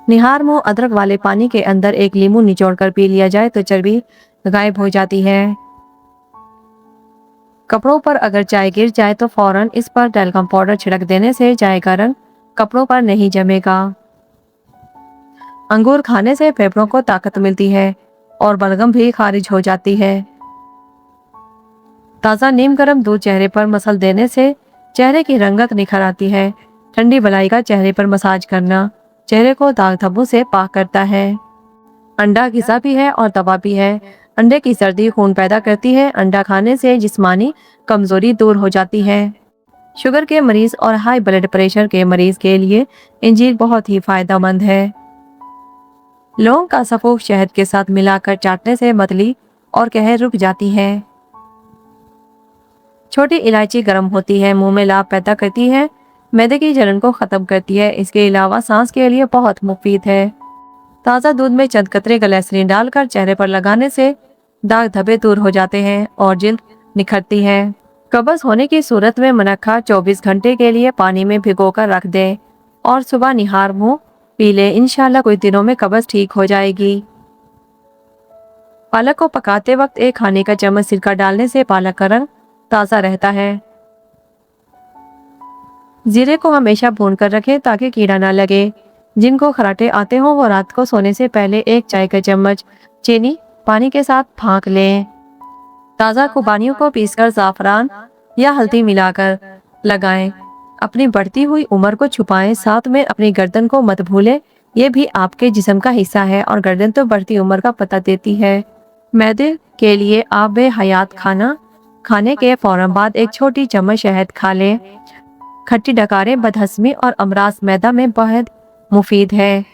निहार मुंह अदरक वाले पानी के अंदर एक नींबू निचोड़कर पी लिया जाए तो चर्बी गायब हो जाती है। कपड़ों पर अगर चाय गिर जाए तो फौरन इस पर टैल्कम पाउडर छिड़क देने से चाय का रंग कपड़ों पर नहीं जमेगा। अंगूर खाने से फेफड़ों को ताकत मिलती है और बलगम भी खारिज हो जाती है। ताज़ा नीम गर्म दूध चेहरे पर मसल देने से चेहरे की रंगत निखर आती है। ठंडी मलाई का चेहरे पर मसाज करना चेहरे को दाग धब्बों से पाक करता है। अंडा घिसा भी है और दवा भी है। अंडे की सर्दी खून पैदा करती है। अंडा खाने से जिस्मानी कमजोरी दूर हो जाती है। शुगर के मरीज और हाई ब्लड प्रेशर के मरीज के लिए इंजीर बहुत ही फायदेमंद है। लौंग का सफूफ शहद के साथ मिलाकर चाटने से मतली और कहर रुक जाती है। छोटी इलायची गर्म होती है, मुंह में लाभ पैदा करती है, मैदे की जलन को खत्म करती है। इसके अलावा सांस के लिए बहुत मुफीद है। ताज़ा दूध में चंद कतरे ग्लिसरीन डालकर चेहरे पर लगाने से दाग धब्बे दूर हो जाते हैं और जिल्द निखरती है। कब्ज होने की सूरत में मनक्खा 24 घंटे के लिए पानी में भिगोकर रख दें और सुबह निहार मुंह पी लें। इंशाल्लाह कुछ दिनों में कब्ज ठीक हो जाएगी। पालक को पकाते वक्त 1 खाने का चम्मच सिरका डालने से पालक का रंग ताज़ा रहता है। जीरे को हमेशा भून कर रखें ताकि कीड़ा ना लगे। जिनको खराटे आते हों वो रात को सोने से पहले 1 चाय का चम्मच चीनी पानी के साथ फाँक लें। ताज़ा खुबानियों को पीसकर ज़ाफ़रान या हल्दी मिलाकर लगाएं। अपनी बढ़ती हुई उम्र को छुपाएं, साथ में अपनी गर्दन को मत भूलें। ये भी आपके जिस्म का हिस्सा है और गर्दन तो बढ़ती उम्र का पता देती है। मैदे के लिए आब हयात खाना खाने के फौरन बाद 1 छोटी चम्मच शहद खा लें। खट्टी डकारें बदहज़मी और अमराज मैदा में बहुत मुफीद है।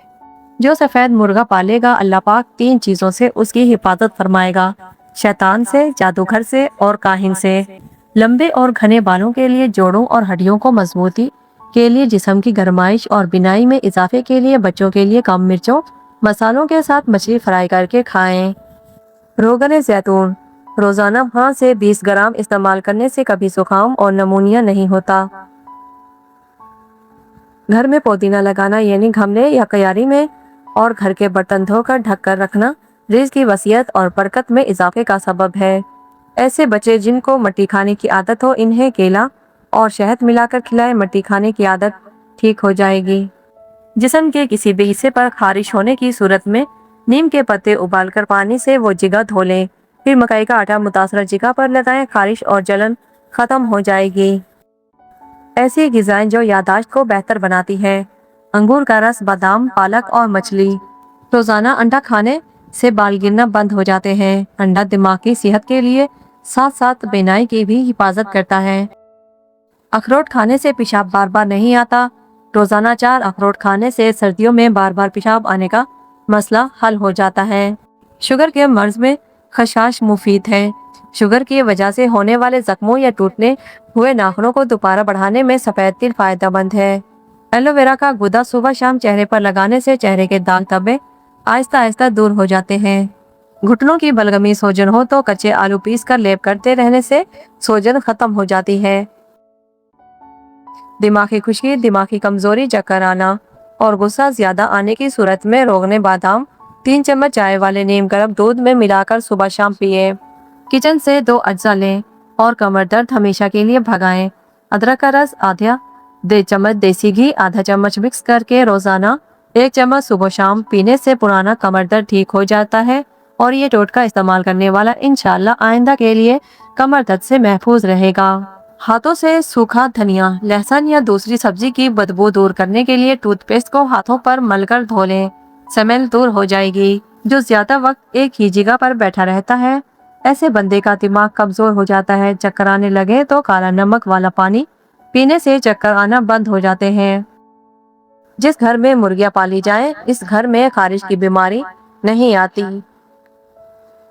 जो सफ़ेद मुर्गा पालेगा अल्लाह पाक 3 चीज़ों से उसकी हिफाजत फरमाएगा, शैतान से, जादूगर से और काहिन से। लंबे और घने बालों के लिए, जोड़ों और हड्डियों को मजबूती के लिए, जिस्म की गरमाइश और बिनाई में इजाफे के लिए, बच्चों के लिए कम मिर्चों मसालों के साथ मछली फ्राई करके खाएं। रोगन जैतून रोजाना 5 से 20 ग्राम इस्तेमाल करने से कभी जुकाम और नमूनिया नहीं होता। घर में पुदीना लगाना यानी गमले या क्यारी में और घर के बर्तन धोकर ढककर रखना रिज़्क की वसीयत और बरकत में इजाफे का सबब है। ऐसे बच्चे जिनको मट्टी खाने की आदत हो, इन्हें केला और शहद मिलाकर खिलाएं। मट्टी खाने की आदत ठीक हो जाएगी। जिस्म के किसी भी हिस्से पर खारिश होने की सूरत में नीम के पत्ते उबालकर पानी से वो जगह धो लें, फिर मकई का आटा मुतासरा जगह पर लगाएं। खारिश और जलन खत्म हो जाएगी। ऐसी ग़िज़ाएं जो याददाश्त को बेहतर बनाती है, अंगूर का रस, बादाम, पालक और मछली। रोजाना अंडा खाने से बाल गिरना बंद हो जाते हैं। अंडा दिमाग की सेहत के लिए साथ साथ बीनाई की भी हिफाजत करता है। अखरोट खाने से पेशाब बार बार नहीं आता। रोजाना 4 अखरोट खाने से सर्दियों में बार बार पेशाब आने का मसला हल हो जाता है। शुगर के मर्ज में खसखस मुफीद है। शुगर की वजह से होने वाले जख्मों या टूटने हुए नाखूनों को दोबारा बढ़ाने में सफ़ेद तिल फायदेमंद है। एलोवेरा का गूदा सुबह शाम चेहरे पर लगाने से चेहरे के दाग धब्बे आहिस्ता आहिस्ता दूर हो जाते हैं। घुटनों की बलगमी सोजन हो तो कच्चे आलू पीस कर लेप करते रहने से सोजन खत्म हो जाती है। दिमागी खुश्की, दिमागी कमजोरी, चक्कर आना और गुस्सा ज्यादा आने की सूरत में रोगने बादाम 3 चम्मच चाय वाले नीम गर्म दूध में मिलाकर सुबह शाम पिए। किचन से 2 अज्जा लें और कमर दर्द हमेशा के लिए भगाएं। अदरक का रस आधा चम्मच, देसी घी आधा चम्मच मिक्स करके रोजाना 1 चम्मच सुबह शाम पीने से पुराना कमर दर्द ठीक हो जाता है और ये टोटका इस्तेमाल करने वाला इंशाल्लाह आइंदा के लिए कमर दर्द से महफूज रहेगा। हाथों से सूखा धनिया, लहसुन या दूसरी सब्जी की बदबू दूर करने के लिए टूथपेस्ट को हाथों पर मलकर धो लें, स्मेल दूर हो जाएगी। जो ज्यादा वक्त एक ही जगह पर बैठा रहता है, ऐसे बंदे का दिमाग कमजोर हो जाता है। चक्कर आने लगे तो काला नमक वाला पानी पीने से चक्कर आना बंद हो जाते हैं। जिस घर में मुर्गियां पाली जाएं, इस घर में खारिश की बीमारी नहीं आती।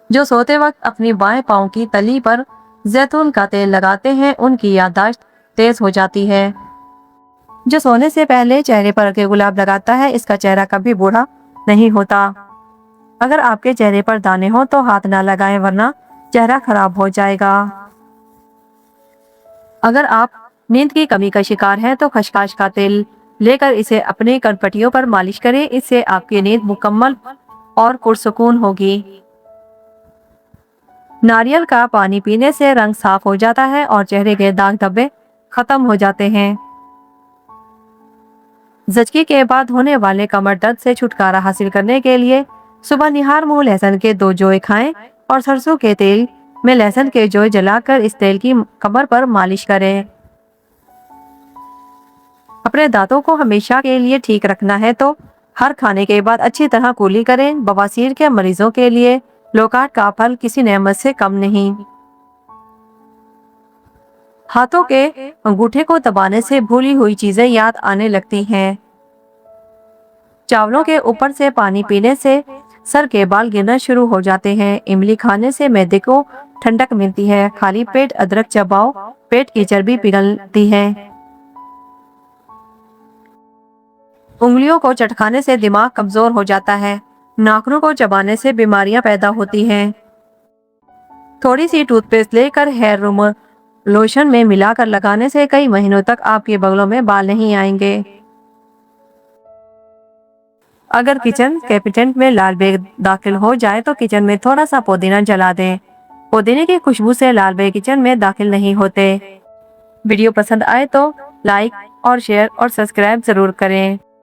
जो सोते वक्त अपनी बाएं पांव की तली पर जैतून का तेल लगाते हैं, उनकी याददाश्त तेज हो जाती है। जो सोने से पहले चेहरे पर के गुलाब लगाता है, इसका चेहरा कभी बूढ़ा नहीं होता। अगर आपके चेहरे पर दाने हो तो हाथ ना लगाएं, वरना चेहरा खराब हो जाएगा। अगर आप नींद की कमी का शिकार हैं तो खसखस का तेल लेकर इसे अपनी कनपटियों पर मालिश करें। इससे आपकी नींद मुकम्मल और पुरसुकून होगी। नारियल का पानी पीने से रंग साफ हो जाता है और चेहरे के दाग धब्बे खत्म हो जाते हैं। ज़चकी के बाद होने वाले कमर दर्द से छुटकारा हासिल करने के लिए सुबह निहार मुंह लहसुन के 2 जोए खाएं और सरसों के तेल में लहसुन के जोए जलाकर इस तेल की कमर पर मालिश करें। अपने दांतों को हमेशा के लिए ठीक रखना है तो हर खाने के बाद अच्छी तरह कुली करें। बवासीर के मरीजों के लिए लोकार्ड का फल किसी नेमत से कम नहीं। हाथों के अंगूठे को दबाने से भूली हुई चीजें याद आने लगती हैं। चावलों के ऊपर से पानी पीने से सर के बाल गिरना शुरू हो जाते हैं। इमली खाने से मैदे को ठंडक मिलती है। खाली पेट अदरक चबाओ, पेट की चर्बी पिघलती है। उंगलियों को चटकाने से दिमाग कमजोर हो जाता है। नाखूनों को चबाने से बीमारियां पैदा होती हैं। थोड़ी सी टूथपेस्ट लेकर हेयर रिमूवर लोशन में मिलाकर लगाने से कई महीनों तक आपके बगलों में बाल नहीं आएंगे। अगर किचन कैबिनेट में लाल बेग दाखिल हो जाए तो किचन में थोड़ा सा पुदीना जला दें। पुदीने की खुशबू से लाल बेग किचन में दाखिल नहीं होते। वीडियो पसंद आए तो लाइक और शेयर और सब्सक्राइब जरूर करें।